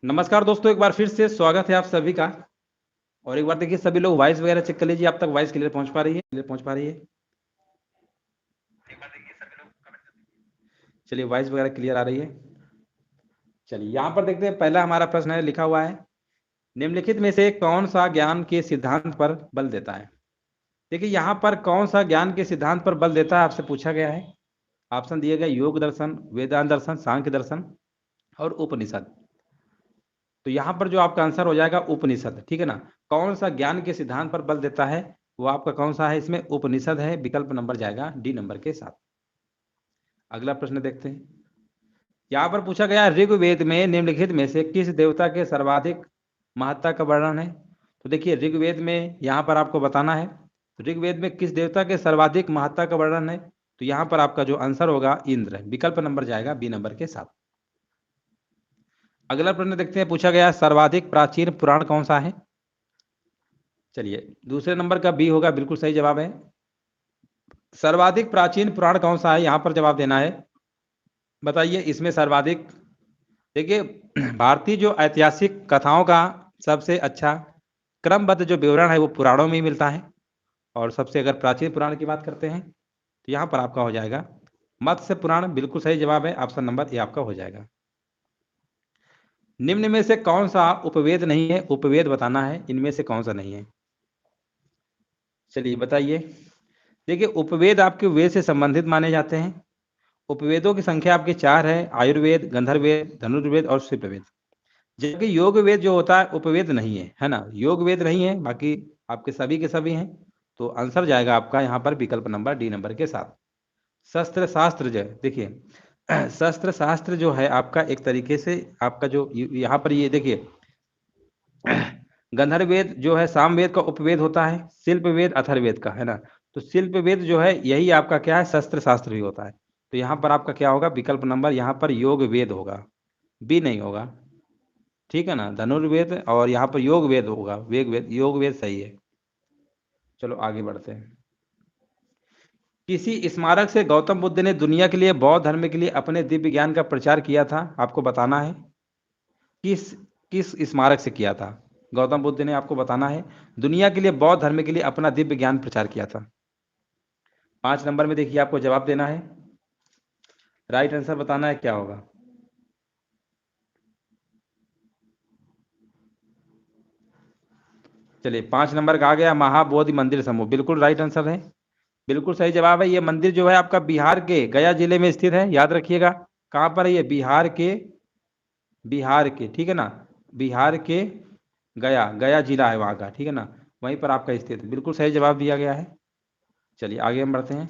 नमस्कार दोस्तों, एक बार फिर से स्वागत है आप सभी का। और एक बार देखिए सभी लोग वॉइस वगैरह चेक कर लीजिए, आप तक वॉइस क्लियर पहुंच पा रही है, चलिए वॉइस वगैरह क्लियर आ रही है। चलिए यहाँ पर देखते हैं, पहला हमारा प्रश्न है, लिखा हुआ है निम्नलिखित में से कौन सा ज्ञान के सिद्धांत पर बल देता है। देखिए यहाँ पर कौन सा ज्ञान के सिद्धांत पर बल देता है आपसे पूछा गया है। ऑप्शन दिए गए योग दर्शन, वेदांत दर्शन, सांख्य दर्शन और उपनिषद। तो यहाँ पर जो आपका आंसर हो जाएगा उपनिषद, ठीक है ना। कौन सा ज्ञान के सिद्धांत पर बल देता है वो आपका कौन सा है, इसमें उपनिषद है। विकल्प नंबर जाएगा डी नंबर के साथ। अगला प्रश्न देखते हैं। यहाँ पर पूछा गया ऋग्वेद में निम्नलिखित में से किस देवता के सर्वाधिक महत्ता का वर्णन है। तो देखिए ऋग्वेद में यहाँ पर आपको बताना है ऋग्वेद में किस देवता के सर्वाधिक महत्ता का वर्णन है। तो यहाँ पर आपका जो आंसर होगा इंद्र है। विकल्प नंबर जाएगा बी नंबर के साथ। अगला प्रश्न देखते हैं, पूछा गया सर्वाधिक प्राचीन पुराण कौन सा है। चलिए दूसरे नंबर का बी होगा, बिल्कुल सही जवाब है। सर्वाधिक प्राचीन पुराण कौन सा है, यहाँ पर जवाब देना है। बताइए इसमें सर्वाधिक, देखिए भारतीय जो ऐतिहासिक कथाओं का सबसे अच्छा क्रमबद्ध जो विवरण है वो पुराणों में ही मिलता है। और सबसे अगर प्राचीन पुराण की बात करते हैं तो यहाँ पर आपका हो जाएगा मत्स्य पुराण। बिल्कुल सही जवाब है, ऑप्शन नंबर ए आपका हो जाएगा। निम्न में से कौन सा उपवेद नहीं है, उपवेद बताना है इनमें से कौन सा नहीं है। चलिए बताइए। देखिए उपवेद आपके वेद से संबंधित माने जाते हैं। उपवेदों की संख्या आपकी 4 है, आयुर्वेद, गंधर्ववेद, धनुर्वेद और शिल्पवेद। जबकि योग वेद जो होता है उपवेद नहीं है, है ना। योग वेद नहीं है, बाकी आपके सभी के सभी हैं। तो आंसर जाएगा आपका यहाँ पर विकल्प नंबर डी नंबर के साथ। शस्त्र शास्त्र जो है, देखिए शस्त्र शास्त्र जो है आपका एक तरीके से आपका जो यहाँ पर ये देखिए गंधर्ववेद जो है सामवेद का उपवेद होता है, शिल्पवेद अथर्ववेद का, है ना। तो शिल्पवेद जो है यही आपका क्या है, शस्त्र शास्त्र भी होता है। तो यहाँ पर आपका क्या होगा, विकल्प नंबर यहाँ पर योग वेद होगा, बी नहीं होगा, ठीक है ना। धनुर्वेद और यहाँ पर योग वेद होगा, वेग वेद, योग वेद सही है। चलो आगे बढ़ते हैं। किसी स्मारक से गौतम बुद्ध ने दुनिया के लिए, बौद्ध धर्म के लिए अपने दिव्य ज्ञान का प्रचार किया था, आपको बताना है किस किस स्मारक से किया था। गौतम बुद्ध ने, आपको बताना है, दुनिया के लिए बौद्ध धर्म के लिए अपना दिव्य ज्ञान प्रचार किया था। 5 नंबर में देखिए आपको जवाब देना है, राइट आंसर बताना है क्या होगा। चलिए 5 नंबर का आ गया महाबोधि मंदिर समूह, बिल्कुल राइट आंसर है, बिल्कुल सही जवाब है। ये मंदिर जो है आपका बिहार के गया जिले में स्थित है, याद रखिएगा। कहाँ पर है ये, बिहार के, ठीक है ना। बिहार के गया गया जिला है वहाँ का, ठीक है ना। वहीं पर आपका स्थित, बिल्कुल सही जवाब दिया गया है। चलिए आगे हम बढ़ते हैं।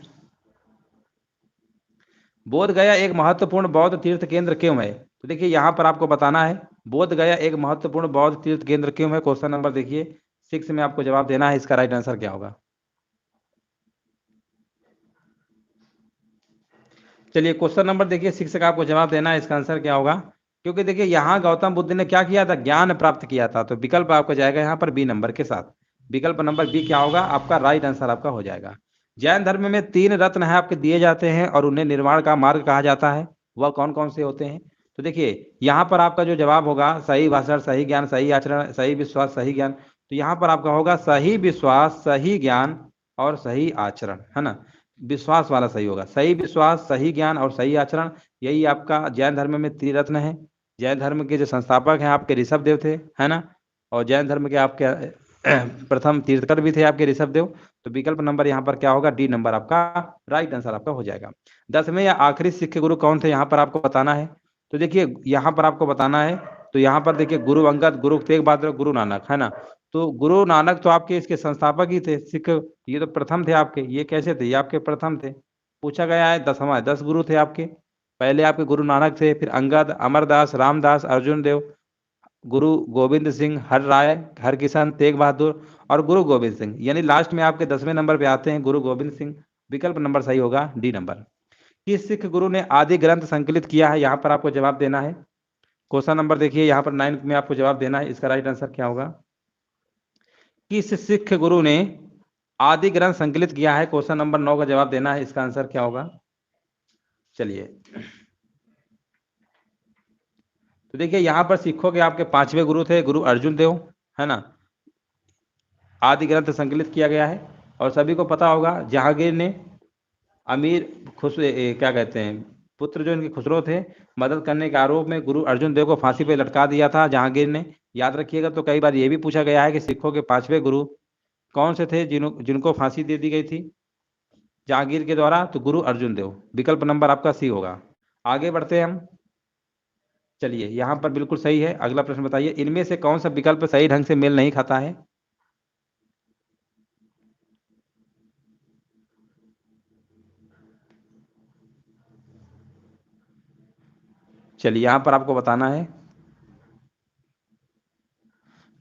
बोध गया एक महत्वपूर्ण बौद्ध तीर्थ केंद्र क्यों है। तो देखिए यहाँ पर आपको बताना है बोध गया एक महत्वपूर्ण बौद्ध तीर्थ केंद्र क्यों है। क्वेश्चन नंबर देखिए 6 में आपको जवाब देना है, इसका राइट आंसर क्या होगा। चलिए क्वेश्चन नंबर देखिए 6 का आपको जवाब देना है, इसका आंसर क्या होगा। क्योंकि देखिए यहाँ गौतम बुद्ध ने क्या किया था, ज्ञान प्राप्त किया था। तो विकल्प आपका जाएगा यहाँ पर बी नंबर के साथ। विकल्प नंबर बी क्या होगा, आपका राइट आंसर आपका हो जाएगा। जैन धर्म में 3 रत्न है आपके दिए जाते हैं और उन्हें निर्वाण का मार्ग कहा जाता है, वह कौन कौन से होते हैं। तो देखिए यहाँ पर आपका जो जवाब होगा, सही भाषण, सही ज्ञान, सही आचरण, सही विश्वास, सही ज्ञान। तो यहाँ पर आपका होगा सही विश्वास, सही ज्ञान और सही आचरण, है ना। विश्वास वाला सही होगा, सही विश्वास, सही ज्ञान और सही आचरण। यही आपका जैन धर्म में त्रिरत्न है। जैन धर्म के जो संस्थापक हैं आपके ऋषभ देव थे, है ना। और जैन धर्म के आपके प्रथम तीर्थकर भी थे आपके ऋषभ देव। तो विकल्प नंबर यहाँ पर क्या होगा, डी नंबर आपका राइट आंसर आपका हो जाएगा। 10वें या आखिरी सिख गुरु कौन थे, यहाँ पर आपको बताना है। तो देखिए यहाँ पर आपको बताना है, तो यहाँ पर देखिए गुरु अंगद, गुरु तेग बहादुर, गुरु नानक, है ना। तो गुरु नानक तो आपके इसके संस्थापक ही थे सिख, ये तो प्रथम थे आपके। ये कैसे थे, ये आपके प्रथम थे। पूछा गया है 10वां, 10 गुरु थे आपके। पहले आपके गुरु नानक थे, फिर अंगद, अमरदास, रामदास, अर्जुन देव, गुरु गोविंद सिंह, हर राय, हरकिशन, तेग बहादुर और गुरु गोविंद सिंह। यानी लास्ट में आपके 10वें नंबर पे आते हैं गुरु गोविंद सिंह। विकल्प नंबर सही होगा डी नंबर। किस सिख गुरु ने आदि ग्रंथ संकलित किया है, यहाँ पर आपको जवाब देना है। क्वेश्चन नंबर देखिए यहाँ पर 9 में आपको जवाब देना है, इसका राइट आंसर क्या होगा। किस सिख गुरु ने आदि ग्रंथ संकलित किया है, क्वेश्चन नंबर 9 का जवाब देना है, इसका आंसर क्या होगा। चलिए तो देखिए यहाँ पर सिखों के आपके 5वें गुरु थे गुरु अर्जुन देव, है ना। आदि ग्रंथ संकलित किया गया है और सभी को पता होगा जहांगीर ने अमीर क्या कहते हैं पुत्र जो इनके खुसरो थे, मदद करने के आरोप में गुरु अर्जुन देव को फांसी पे लटका दिया था जहांगीर ने। याद रखिएगा। तो कई बार ये भी पूछा गया है कि सिखों के 5वें गुरु कौन से थे जिनको फांसी दे दी गई थी जहांगीर के द्वारा? तो गुरु अर्जुन देव। विकल्प नंबर आपका सी होगा। आगे बढ़ते हैं हम। चलिए यहाँ पर बिल्कुल सही है। अगला प्रश्न बताइए, इनमें से कौन सा विकल्प सही ढंग से मेल नहीं खाता है? चलिए यहाँ पर आपको बताना है।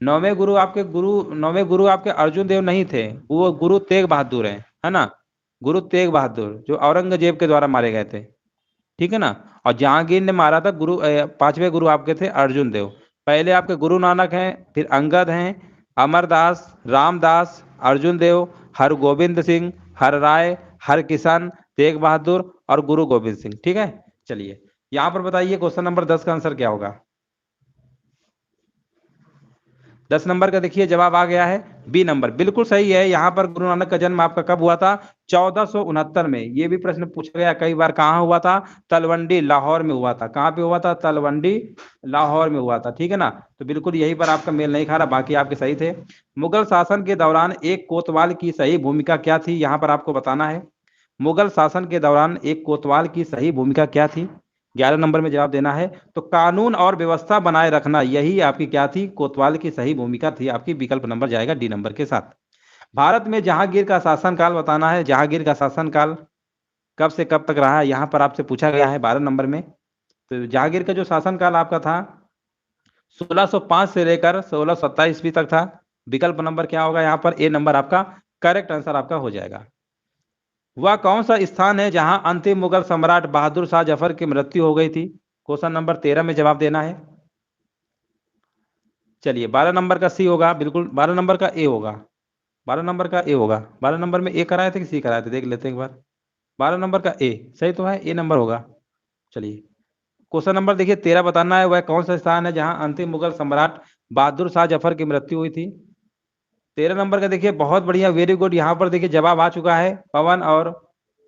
नौवें गुरु आपके अर्जुन देव नहीं थे, वो गुरु तेग बहादुर हैं, है ना। गुरु तेग बहादुर जो औरंगजेब के द्वारा मारे गए थे, ठीक है ना। और जहांगीर ने मारा था 5वें गुरु आपके थे अर्जुन देव। पहले आपके गुरु नानक हैं, फिर अंगद हैं, अमरदास, रामदास, अर्जुन देव, हर गोविंद सिंह, हर राय, हर किशन, तेग बहादुर और गुरु गोविंद सिंह, ठीक है। चलिए यहाँ पर बताइए क्वेश्चन नंबर 10 का आंसर क्या होगा? 10 नंबर का देखिए जवाब आ गया है बी नंबर, बिल्कुल सही है। यहाँ पर गुरु नानक का जन्म आपका कब हुआ था? 1469 में। ये भी प्रश्न पूछा गया कई बार, कहाँ हुआ था? तलवंडी लाहौर में हुआ था। कहाँ पे हुआ था? तलवंडी लाहौर में हुआ था, ठीक है ना। तो बिल्कुल यही पर आपका मेल नहीं खा रहा, बाकी आपके सही थे। मुगल शासन के दौरान एक कोतवाल की सही भूमिका क्या थी? यहाँ पर आपको बताना है। मुगल शासन के दौरान एक कोतवाल की सही भूमिका क्या थी? 11 नंबर में जवाब देना है। तो कानून और व्यवस्था बनाए रखना, यही आपकी क्या थी? कोतवाल की सही भूमिका थी आपकी। विकल्प नंबर जाएगा डी नंबर के साथ। भारत में जहांगीर का शासनकाल बताना है। जहांगीर का शासनकाल कब से कब तक रहा है, यहाँ पर आपसे पूछा गया है 12 नंबर में। तो जहांगीर का जो शासनकाल आपका था 1605 से लेकर 1627 ईस्वी तक था। विकल्प नंबर क्या होगा यहाँ पर? ए नंबर आपका करेक्ट आंसर आपका हो जाएगा। वह कौन सा स्थान है जहां अंतिम मुगल सम्राट बहादुर शाह जफर की मृत्यु हो गई थी? क्वेश्चन नंबर 13 में जवाब देना है। चलिए 12 नंबर का सी होगा, बिल्कुल 12 नंबर का ए होगा। 12 नंबर का ए होगा। 12 नंबर में ए कराए थे कि सी कराए थे, देख लेते हैं एक बार। 12 नंबर का ए सही तो है, ए नंबर होगा। चलिए क्वेश्चन नंबर देखिए 13 बताना है, वह कौन सा स्थान है जहां अंतिम मुगल सम्राट बहादुर शाह जफर की मृत्यु हुई थी? 13 नंबर का देखिए बहुत बढ़िया, वेरी गुड। यहाँ पर देखिए जवाब आ चुका है। पवन और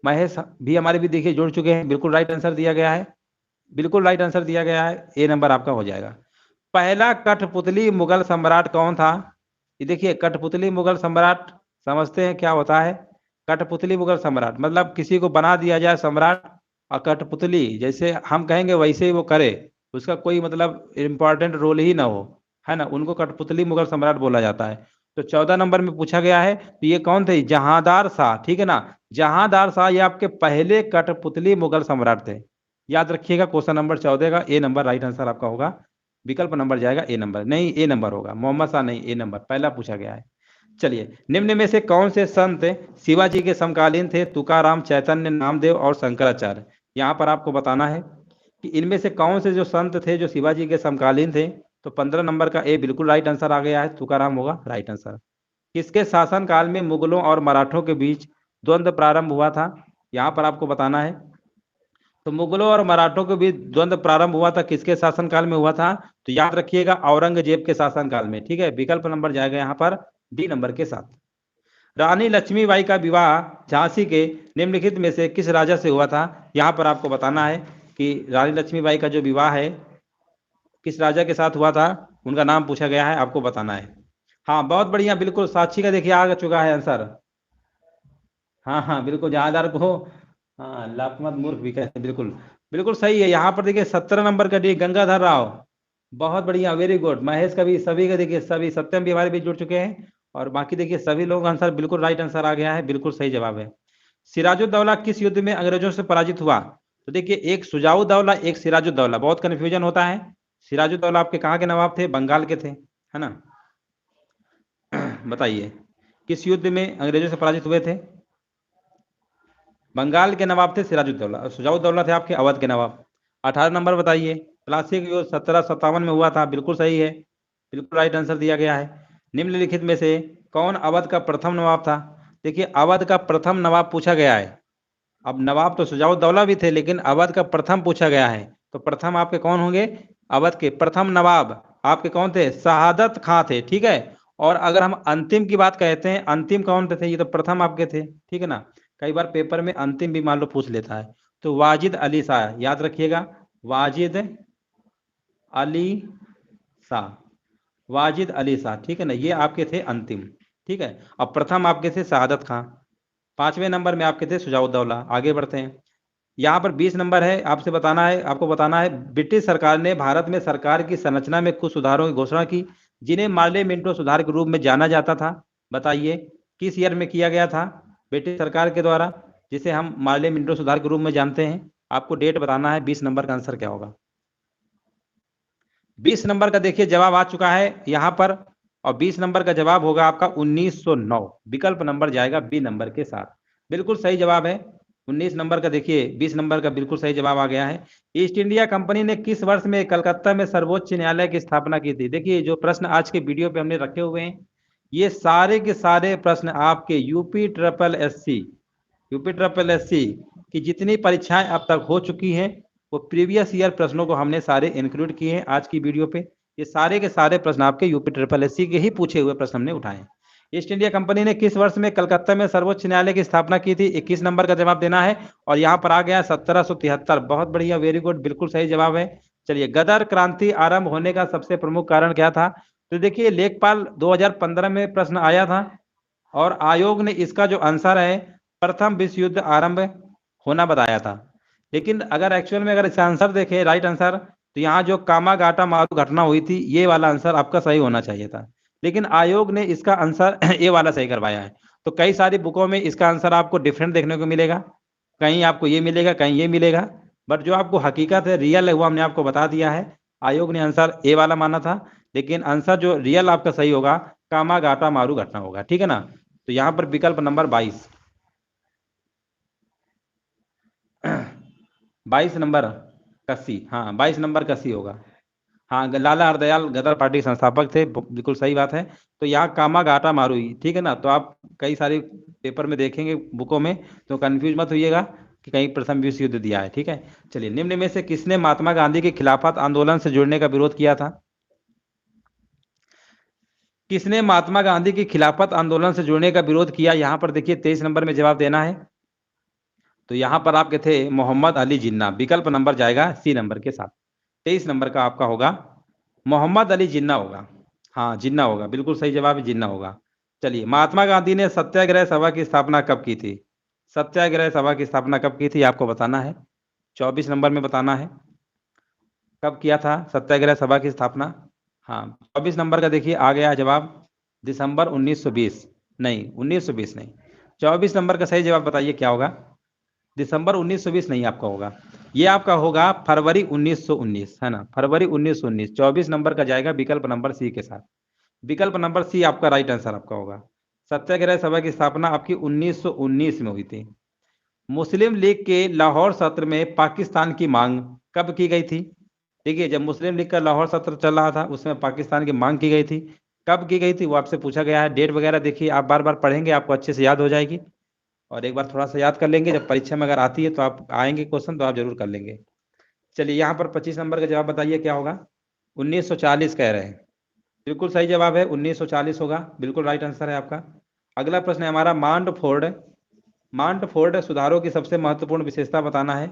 महेश भी हमारे भी देखिए जुड़ चुके हैं। बिल्कुल राइट आंसर दिया गया है। बिल्कुल राइट आंसर दिया गया है, ए नंबर आपका हो जाएगा। पहला कठपुतली मुगल सम्राट कौन था? ये देखिए कठपुतली मुगल सम्राट समझते हैं क्या होता है? कठपुतली मुगल सम्राट मतलब किसी को बना दिया जाए सम्राट, और कठपुतली जैसे हम कहेंगे वैसे ही वो करे, उसका कोई मतलब इंपॉर्टेंट रोल ही ना हो, है ना, उनको कठपुतली मुगल सम्राट बोला जाता है। तो 14 नंबर में पूछा गया है, तो ये कौन थे? जहांदार शाह, ठीक है ना। जहांदार शाह ये आपके पहले कठपुतली मुगल सम्राट थे। याद रखिएगा क्वेश्चन नंबर 14 का ए नंबर राइट आंसर आपका होगा। विकल्प नंबर जाएगा ए नंबर, नहीं ए नंबर होगा, मोहम्मद शाह नहीं, ए नंबर पहला पूछा गया है। चलिए निम्न में से कौन से संत शिवाजी के समकालीन थे? तुकाराम, चैतन्य, नामदेव और शंकराचार्य। यहाँ पर आपको बताना है कि इनमें से कौन से जो संत थे जो शिवाजी के समकालीन थे। तो 15 नंबर का ए बिल्कुल राइट आंसर आ गया है, तुकाराम होगा राइट आंसर। किसके शासनकाल में मुगलों और मराठों के बीच द्वंद्व प्रारंभ हुआ था? यहाँ पर आपको बताना है। तो मुगलों और मराठों के बीच द्वंद्व प्रारंभ हुआ था, किसके शासनकाल में हुआ था? तो याद रखिएगा औरंगजेब के शासनकाल में, ठीक है। विकल्प नंबर जाएगा यहाँ पर डी नंबर के साथ। रानी लक्ष्मीबाई का विवाह झांसी के निम्नलिखित में से किस राजा से हुआ था? यहाँ पर आपको बताना है कि रानी लक्ष्मीबाई का जो विवाह है किस राजा के साथ हुआ था, उनका नाम पूछा गया है, आपको बताना है। हाँ बहुत बढ़िया, बिल्कुल साक्षी का देखिए आ चुका है आंसर। हाँ हाँ बिल्कुल, जहादार को हाँ लाखमत मूर्ख भी कहते हैं, बिल्कुल बिल्कुल सही है। यहाँ पर देखिए 17 नंबर का डी गंगाधर राव, बहुत बढ़िया वेरी गुड। महेश का भी, सभी का देखिए, सभी सत्यम भी हमारे बीच जुड़ चुके हैं। और बाकी देखिए सभी लोग आंसर बिल्कुल राइट आंसर आ गया है, बिल्कुल सही जवाब है। सिराजुद्दौला किस युद्ध में अंग्रेजों से पराजित हुआ? तो देखिए एक शुजाउद्दौला एक सिराजुद्दौला, बहुत कंफ्यूजन होता है। सिराजुद्दौला आपके कहाँ के नवाब थे? बंगाल के थे, है ना। बताइए किस युद्ध में अंग्रेजों से पराजित हुए थे? बंगाल के नवाब थे सिराजुद्दौला, और शुजाउद्दौला थे आपके अवध के नवाब। 18 नंबर बताइए। प्लासी का युद्ध 1757 में हुआ था, बिल्कुल सही है, बिल्कुल राइट आंसर दिया गया है। निम्नलिखित में से कौन अवध का प्रथम नवाब था? देखिए अवध का प्रथम नवाब पूछा गया है। अब नवाब तो शुजाउद्दौला भी थे, लेकिन अवध का प्रथम पूछा गया है, तो प्रथम आपके कौन होंगे? अवध के प्रथम नवाब आपके कौन थे? शहादत खां थे, ठीक है। और अगर हम अंतिम की बात कहते हैं, अंतिम कौन थे? ये तो प्रथम आपके थे, ठीक है ना। कई बार पेपर में अंतिम भी मान लो पूछ लेता है। तो वाजिद अली शाह, याद रखिएगा, वाजिद अली शाह, वाजिद अली शाह, ठीक है ना, ये आपके थे अंतिम, ठीक है। अब प्रथम आपके थे शहादत खां। पांचवें नंबर में आपके थे शुजाउद्दौला। आगे बढ़ते हैं। यहाँ पर 20 नंबर है, आपसे बताना है, आपको बताना है, ब्रिटिश सरकार ने भारत में सरकार की संरचना में कुछ सुधारों की घोषणा की, जिन्हें मार्ले मिंटो सुधार के रूप में जाना जाता था। बताइए किस ईयर में किया गया था ब्रिटिश सरकार के द्वारा, जिसे हम मार्ले मिंटो सुधार के रूप में जानते हैं। आपको डेट बताना है। 20 नंबर का आंसर क्या होगा? 20 नंबर का देखिए जवाब आ चुका है यहाँ पर, और 20 नंबर का जवाब होगा आपका 1909। विकल्प नंबर जाएगा बी नंबर के साथ। बिल्कुल सही जवाब है 19 नंबर का। देखिए 20 नंबर का बिल्कुल सही जवाब आ गया है। ईस्ट इंडिया कंपनी ने किस वर्ष में कलकत्ता में सर्वोच्च न्यायालय की स्थापना की थी? देखिए जो प्रश्न आज के वीडियो पे हमने रखे हुए हैं, ये सारे के सारे प्रश्न आपके यूपी ट्रिपल एस सी की जितनी परीक्षाएं अब तक हो चुकी हैं, वो प्रीवियस ईयर प्रश्नों को हमने सारे इंक्लूड किए हैं आज की वीडियो पे। ये सारे के सारे प्रश्न आपके यूपी ट्रिपल एस सी के ही पूछे हुए प्रश्न हमने उठाए हैं। ईस्ट इंडिया कंपनी ने किस वर्ष में कलकत्ता में सर्वोच्च न्यायालय की स्थापना की थी? 21 नंबर का जवाब देना है। और यहाँ पर आ गया 1773। बहुत बढ़िया, वेरी गुड, बिल्कुल सही जवाब है। चलिए, गदर क्रांति आरंभ होने का सबसे प्रमुख कारण क्या था? तो देखिए लेखपाल 2015 में प्रश्न आया था, और आयोग ने इसका जो आंसर है प्रथम विश्व युद्ध आरंभ होना बताया था। लेकिन अगर एक्चुअल में अगर इसका आंसर देखें, राइट आंसर, तो यहाँ जो कामागाटा मारू घटना हुई थी, ये वाला आंसर आपका सही होना चाहिए था। लेकिन आयोग ने इसका आंसर ये वाला सही करवाया है। तो कई सारी बुकों में इसका आंसर आपको डिफरेंट देखने को मिलेगा, कहीं आपको ये मिलेगा, कहीं ये मिलेगा, बट जो आपको हकीकत है, रियल है, वो हमने आपको बता दिया है। आयोग ने आंसर ए वाला माना था, लेकिन आंसर जो रियल आपका सही होगा, कामागाटा मारू घटना होगा, ठीक है ना। तो यहाँ पर विकल्प नंबर 22 22 नंबर का सी, हाँ 22 नंबर का सी होगा। हाँ, लाला हरदयाल गदर पार्टी के संस्थापक थे, बिल्कुल सही बात है। तो यहाँ कामागाटा मारूई, ठीक है ना। तो आप कई सारे पेपर में देखेंगे बुकों में, तो कंफ्यूज मत होइएगा कि कहीं प्रथम विश्व युद्ध दिया है, ठीक है। चलिए, निम्न में से किसने महात्मा गांधी के खिलाफत आंदोलन से जुड़ने का विरोध किया था? किसने महात्मा गांधी के खिलाफत आंदोलन से जुड़ने का विरोध किया? यहाँ पर देखिए 23 नंबर में जवाब देना है। तो यहाँ पर आपके थे मोहम्मद अली जिन्ना। विकल्प नंबर जाएगा सी नंबर के साथ। 23 नंबर का आपका होगा मोहम्मद अली जिन्ना होगा। हाँ, जिन्ना होगा, बिल्कुल सही जवाब है, जिन्ना होगा। चलिए, महात्मा गांधी ने सत्याग्रह सभा की स्थापना कब की थी? सत्याग्रह सभा की स्थापना कब की थी आपको बताना है। 24 नंबर में बताना है, कब किया था सत्याग्रह सभा की स्थापना। हाँ, 24 नंबर का देखिए आ गया जवाब, दिसंबर 1920। नहीं, 1920 नहीं, 24 नंबर का सही जवाब बताइए क्या होगा? दिसंबर 1920 नहीं आपका होगा, ये आपका होगा फरवरी 1919, है ना, फरवरी 1919। 24 नंबर का जाएगा विकल्प नंबर सी के साथ। विकल्प नंबर सी आपका राइट आंसर आपका होगा। सत्याग्रह सभा की स्थापना आपकी 1919 में हुई थी। मुस्लिम लीग के लाहौर सत्र में पाकिस्तान की मांग कब की गई थी? देखिए, जब मुस्लिम लीग का लाहौर सत्र चल रहा था, उसमें पाकिस्तान की मांग की गई थी। कब की गई थी वो आपसे पूछा गया है। डेट वगैरह देखिए, आप बार बार पढ़ेंगे आपको अच्छे से याद हो जाएगी, और एक बार थोड़ा सा याद कर लेंगे, जब परीक्षा में अगर आती है तो आप आएंगे क्वेश्चन तो आप जरूर कर लेंगे। चलिए, यहाँ पर 25 नंबर का जवाब बताइए क्या होगा? 1940 कह रहे हैं, बिल्कुल सही जवाब है, 1940 होगा, बिल्कुल राइट आंसर है आपका। अगला प्रश्न है हमारा मांटफोर्ड सुधारों की सबसे महत्वपूर्ण विशेषता बताना है।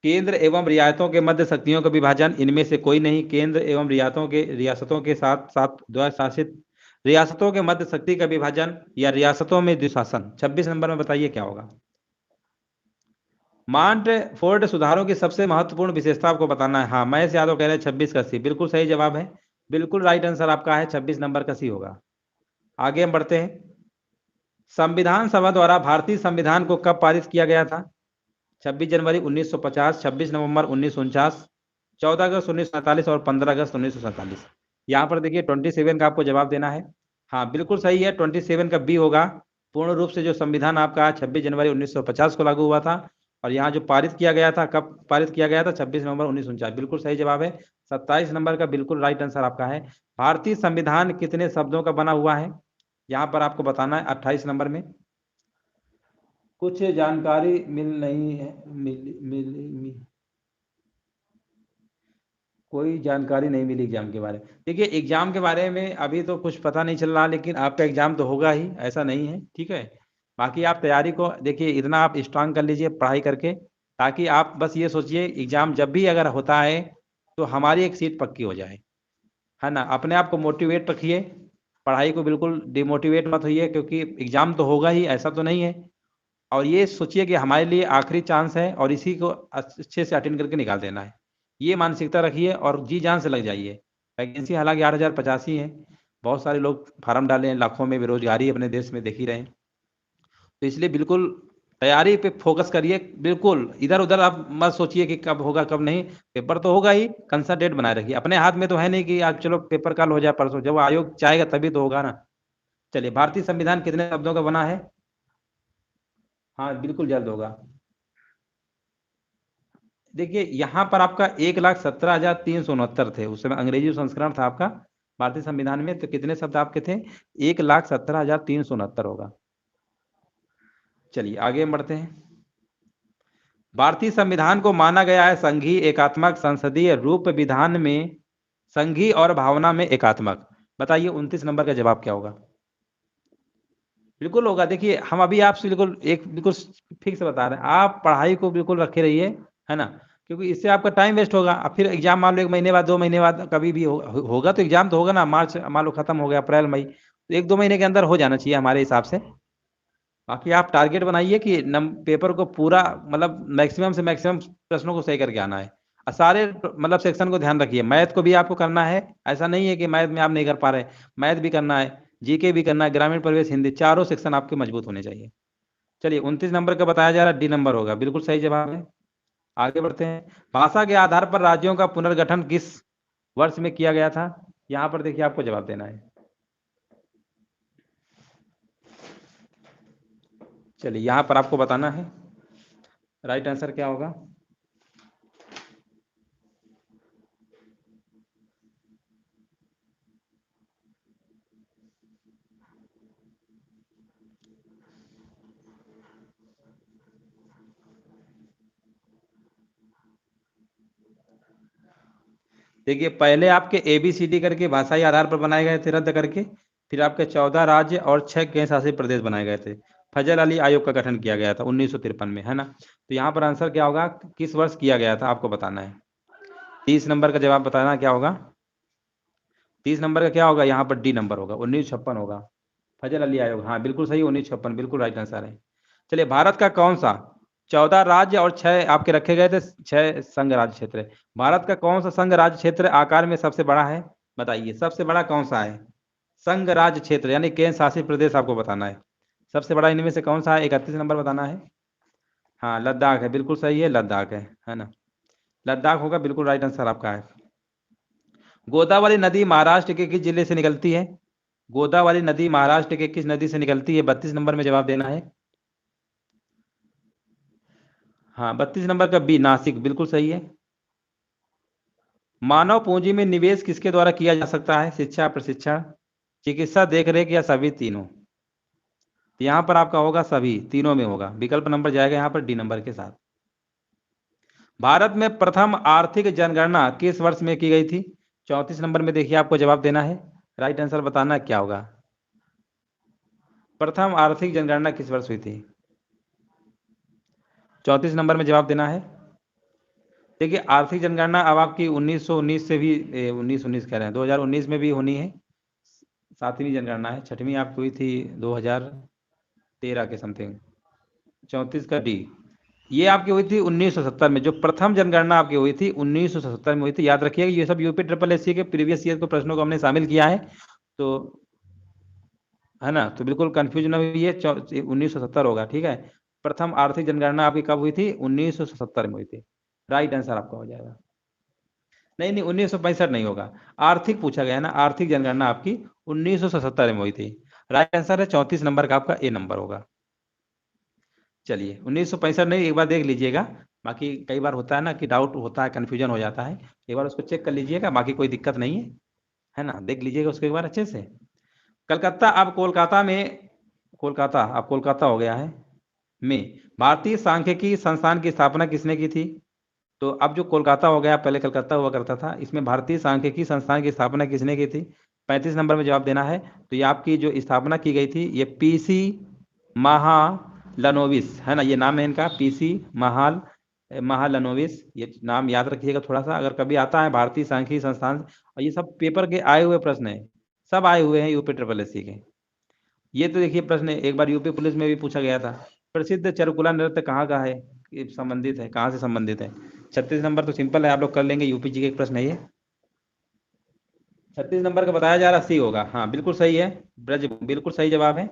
केंद्र एवं रियायतों के मध्य शक्तियों का विभाजन, इनमें से कोई नहीं। केंद्र एवं रियासतों के साथ साथ द्वैध शासित रियासतों के मध्य शक्ति का विभाजन, या रियासतों में द्विशासन। 26 नंबर में बताइए क्या होगा? मांटफोर्ड सुधारों की सबसे महत्वपूर्ण विशेषता आपको बताना है। हाँ, महेश यादव कह रहे हैं 26 का सी, बिल्कुल सही जवाब है, बिल्कुल राइट आंसर आपका है, 26 नंबर का सी होगा। आगे हम बढ़ते हैं। संविधान सभा द्वारा भारतीय संविधान को कब पारित किया गया था? 26 जनवरी 1950, 26 नवंबर 1949, 14 अगस्त 1947 और 15 अगस्त 1947। यहाँ पर देखिए 27 का आपको जवाब देना है। हाँ, बिल्कुल सही है, 27 का बी होगा। पूर्ण रूप से जो संविधान आपका 26 जनवरी 1950 को लागू हुआ था, और यहाँ जो पारित किया गया था, कब पारित किया गया था? 26 नवंबर 1949, बिल्कुल सही जवाब है। 27 नंबर का बिल्कुल राइट आंसर आपका है। भारतीय संविधान कितने शब्दों का बना हुआ है? यहाँ पर आपको बताना है 28 नंबर में। कुछ जानकारी मिल नहीं है, कोई जानकारी नहीं मिली एग्जाम के बारे में। देखिए एग्जाम के बारे में अभी तो कुछ पता नहीं चल रहा, लेकिन आपका एग्जाम तो होगा ही, ऐसा नहीं है, ठीक है। बाकी आप तैयारी को देखिए इतना आप स्ट्रांग कर लीजिए पढ़ाई करके, ताकि आप बस ये सोचिए एग्जाम जब भी अगर होता है तो हमारी एक सीट पक्की हो जाए, है ना। अपने आप को मोटिवेट रखिए, पढ़ाई को बिल्कुल डिमोटिवेट मत होइए, क्योंकि एग्जाम तो होगा ही, ऐसा तो नहीं है। और ये सोचिए कि हमारे लिए आखिरी चांस है और इसी को अच्छे से अटेंड करके निकाल देना है, ये मानसिकता रखिए और जी जान से लग जाइए। वैकेंसी हालांकि 8,085 है, बहुत सारे लोग फार्म डाले हैं, लाखों में बेरोजगारी अपने देश में देख ही रहे हैं। तो इसलिए बिल्कुल तैयारी पे फोकस करिए, बिल्कुल इधर उधर आप मत सोचिए कि कब होगा कब नहीं, पेपर तो होगा ही, कंसंट्रेट बनाए रखिए। अपने हाथ में तो है नहीं कि आज चलो पेपर कल हो जाए परसों, जब आयोग चाहेगा तभी तो होगा ना। चलिए, भारतीय संविधान कितने शब्दों का बना है? हाँ बिल्कुल जल्द होगा। देखिए यहाँ पर आपका 1,17,369 थे, उस समय अंग्रेजी संस्करण था आपका भारतीय संविधान में, तो कितने शब्द आपके थे? 1,17,369 होगा। चलिए आगे बढ़ते हैं। भारतीय संविधान को माना गया है संघीय एकात्मक, संसदीय रूप विधान में संघीय और भावना में एकात्मक। बताइए 29 नंबर का जवाब क्या होगा? बिल्कुल होगा। देखिए हम अभी आपसे बिल्कुल फिक्स बता रहे हैं, आप पढ़ाई को बिल्कुल रखे रहिए, है ना, क्योंकि इससे आपका टाइम वेस्ट होगा। अब फिर एग्जाम मान लो 1 महीने बाद 2 महीने बाद कभी भी होगा तो एग्जाम तो होगा ना, मार्च मान लो खत्म हो गया, अप्रैल मई, तो 1-2 महीने के अंदर हो जाना चाहिए हमारे हिसाब से। बाकी आप टारगेट बनाइए कि पेपर को पूरा मतलब मैक्सिमम से मैक्सिमम प्रश्नों को सही करके आना है, और सारे मतलब सेक्शन को ध्यान रखिए। मैथ को भी आपको करना है, ऐसा नहीं है कि मैथ में आप नहीं कर पा रहे, मैथ भी करना है, जीके भी करना है, ग्रामीण परिवेश हिंदी, चारों सेक्शन आपके मजबूत होने चाहिए। चलिए 29 नंबर का बताया जा रहा है, डी नंबर होगा, बिल्कुल सही जवाब है। आगे बढ़ते हैं। भाषा के आधार पर राज्यों का पुनर्गठन किस वर्ष में किया गया था? यहाँ पर देखिए आपको जवाब देना है। चलिए यहाँ पर आपको बताना है राइट आंसर क्या होगा। देखिए पहले आपके ABCD करके भाषाई आधार पर बनाए गए थे रद्द करके, फिर आपके 14 राज्य और 6 केंद्र शासित प्रदेश बनाए गए थे। फजल अली आयोग का गठन किया गया था 1953 में, है ना। तो यहाँ पर आंसर क्या होगा, किस वर्ष किया गया था आपको बताना है। 30 नंबर का जवाब बताना क्या होगा। 30 नंबर का क्या होगा, यहाँ पर डी नंबर होगा, 1956 होगा। फजल अली आयोग, हाँ बिल्कुल सही, 1956 बिल्कुल राइट आंसर है। चलिए भारत का कौन सा 14 राज्य और 6 आपके रखे गए थे, 6 संघ राज्य क्षेत्र है। भारत का कौन सा संघ राज्य क्षेत्र आकार में सबसे बड़ा है? बताइए सबसे बड़ा कौन सा है? संघ राज्य क्षेत्र यानी केंद्र शासित प्रदेश आपको बताना है, सबसे बड़ा इनमें से कौन सा है? 31 नंबर बताना है। हाँ लद्दाख है, बिल्कुल सही है, लद्दाख है ना, लद्दाख होगा, बिल्कुल राइट आंसर आपका है। गोदावरी नदी महाराष्ट्र के किस जिले से निकलती है? गोदावरी नदी महाराष्ट्र के किस नदी से निकलती है? 32 नंबर में जवाब देना है। हाँ 32 नंबर का बी, नासिक, बिल्कुल सही है। मानव पूंजी में निवेश किसके द्वारा किया जा सकता है? शिक्षा, प्रशिक्षण, चिकित्सा, देखरेख या सभी तीनों? यहाँ पर आपका होगा सभी तीनों में होगा, विकल्प नंबर जाएगा यहाँ पर डी नंबर के साथ। भारत में प्रथम आर्थिक जनगणना किस वर्ष में की गई थी? 34 नंबर में देखिए आपको जवाब देना है, राइट आंसर बताना क्या होगा। प्रथम आर्थिक जनगणना किस वर्ष हुई थी? 34 नंबर में जवाब देना है। देखिए आर्थिक जनगणना अब आपकी 1919 से भी 1919 कह रहे हैं, 2019 में भी होनी है। 7वीं जनगणना है, 6वीं आपकी हुई थी 2013 के समथिंग। 34 का डी, ये आपकी हुई थी 1970 में, जो प्रथम जनगणना आपकी हुई थी 1970 में हुई थी। याद रखिएगा ये सब यूपी ट्रिपल एस के प्रीवियस ईयर के प्रश्नों को हमने शामिल किया है, तो है ना, तो बिल्कुल कंफ्यूज ना हुई है, 1970 होगा, ठीक है। प्रथम आर्थिक जनगणना आपकी कब हुई थी? 1970 में हुई थी, राइट आंसर आपका हो जाएगा। नहीं नहीं 1965 नहीं होगा, आर्थिक पूछा गया है ना, आर्थिक जनगणना आपकी 1977 में हुई थी। राइट आंसर है 34 नंबर का आपका ए नंबर होगा। चलिए 1965 नहीं, एक बार देख लीजिएगा, बाकी कई बार होता है ना कि डाउट होता है, कन्फ्यूजन हो जाता है, एक बार उसको चेक कर लीजिएगा, बाकी कोई दिक्कत नहीं है ना, देख लीजिएगा उसको एक बार अच्छे से। कलकत्ता अब कोलकाता में, कोलकाता अब कोलकाता हो गया है, में भारतीय सांख्यिकी संस्थान की स्थापना किसने की थी? तो अब जो कोलकाता हो गया, पहले कलकत्ता हुआ करता था, इसमें भारतीय सांख्यिकी संस्थान की स्थापना किसने की थी? 35 नंबर में जवाब देना है। तो ये आपकी जो स्थापना की गई थी, ये पीसी महालनोबिस है ना, ये नाम है इनका, पीसी महालनोबिस। ये नाम याद रखिएगा थोड़ा सा, अगर कभी आता है भारतीय सांख्यिकी संस्थान। और ये सब पेपर के आए हुए प्रश्न है, सब आए हुए हैं यूपी ट्रिपल एस सी के। ये तो देखिए प्रश्न एक बार यूपी पुलिस में भी पूछा गया था, प्रसिद्ध चरुकुला नृत्य कहाँ का है, संबंधित है, कहाँ से संबंधित है? 36 नंबर तो सिंपल है, आप लोग कर लेंगे, यूपी जी के एक प्रश्न है ये। 36 नंबर का बताया जा रहा सी होगा, हाँ बिल्कुल सही है, ब्रज बिल्कुल सही जवाब है।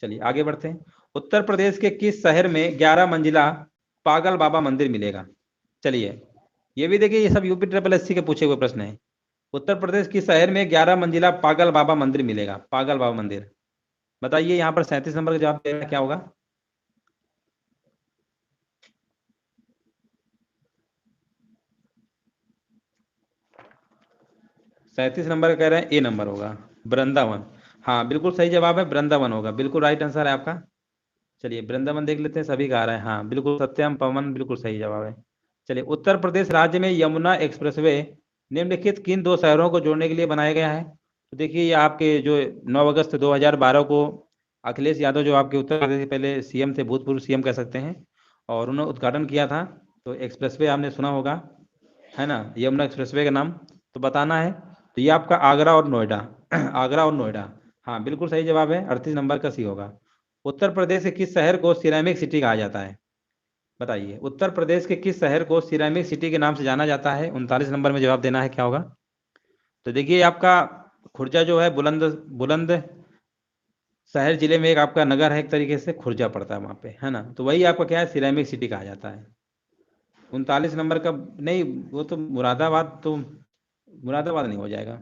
चलिए आगे बढ़ते हैं। उत्तर प्रदेश के किस शहर में 11 मंजिला पागल बाबा मंदिर मिलेगा? चलिए ये भी देखिए, ये सब यूपी ट्रिपल एस सी के पूछे हुए प्रश्न है। उत्तर प्रदेश किस शहर में 11 मंजिला पागल बाबा मंदिर मिलेगा? पागल बाबा मंदिर, बताइए। यहाँ पर 37 नंबर का जवाब देना क्या होगा? 37 नंबर का कह रहे हैं ए नंबर होगा, वृंदावन। हाँ बिल्कुल सही जवाब है, वृंदावन होगा, बिल्कुल राइट आंसर है आपका। चलिए वृंदावन देख लेते हैं, सभी का आ रहा है, हाँ बिल्कुल सत्यम पवन बिल्कुल सही जवाब है। चलिए उत्तर प्रदेश राज्य में यमुना एक्सप्रेसवे निम्नलिखित किन दो शहरों को जोड़ने के लिए बनाया गया है? तो देखिए ये आपके जो 9 अगस्त 2012 को अखिलेश यादव, जो आपके उत्तर प्रदेश के पहले सीएम थे, भूतपूर्व सीएम कह सकते हैं, और उन्होंने उद्घाटन किया था। तो एक्सप्रेसवे आपने सुना होगा, है ना, यमुना एक्सप्रेसवे का नाम। तो बताना है, तो ये आपका आगरा और नोएडा आगरा और नोएडा, हाँ बिल्कुल सही जवाब है, 38 नंबर का सी होगा। उत्तर प्रदेश के किस शहर को सिरेमिक सिटी कहा जाता है? बताइए, उत्तर प्रदेश के किस शहर को सिरेमिक सिटी के नाम से जाना जाता है? 39 नंबर में जवाब देना है, क्या होगा? तो देखिए आपका खुर्जा जो है, बुलंद बुलंद शहर जिले में एक आपका नगर है, एक तरीके से खुर्जा पड़ता है वहां पे, है ना, तो वही आपका क्या है, सिरेमिक सिटी कहा जाता है। 39 नंबर का नहीं, वो तो मुरादाबाद, तो मुरादाबाद नहीं हो जाएगा,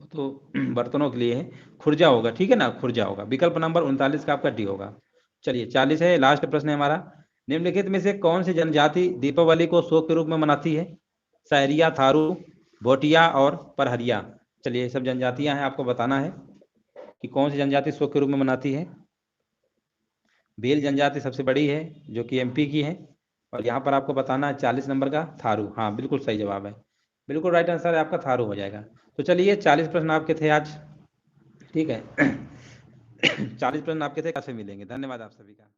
वो तो बर्तनों के लिए है, खुर्जा होगा, ठीक है ना, खुर्जा होगा। विकल्प नंबर 39 का आपका डी होगा। चलिए 40 है, लास्ट प्रश्न है हमारा। निम्नलिखित में से कौन सी जनजाति दीपावली को शोक के रूप में मनाती है? सहरिया, थारू, भोटिया और परहरिया। चलिए ये सब जनजातियां हैं, आपको बताना है कि कौन सी जनजाति शोक के रूप में मनाती है। भील जनजाति सबसे बड़ी है, जो कि एमपी की है, और यहाँ पर आपको बताना है 40 नंबर का थारू, हाँ बिल्कुल सही जवाब है, बिल्कुल राइट आंसर है आपका, थारू हो जाएगा। तो चलिए 40 प्रश्न आपके थे आज, ठीक है 40 प्रश्न आपके थे, कैसे मिलेंगे, धन्यवाद आप सभी का।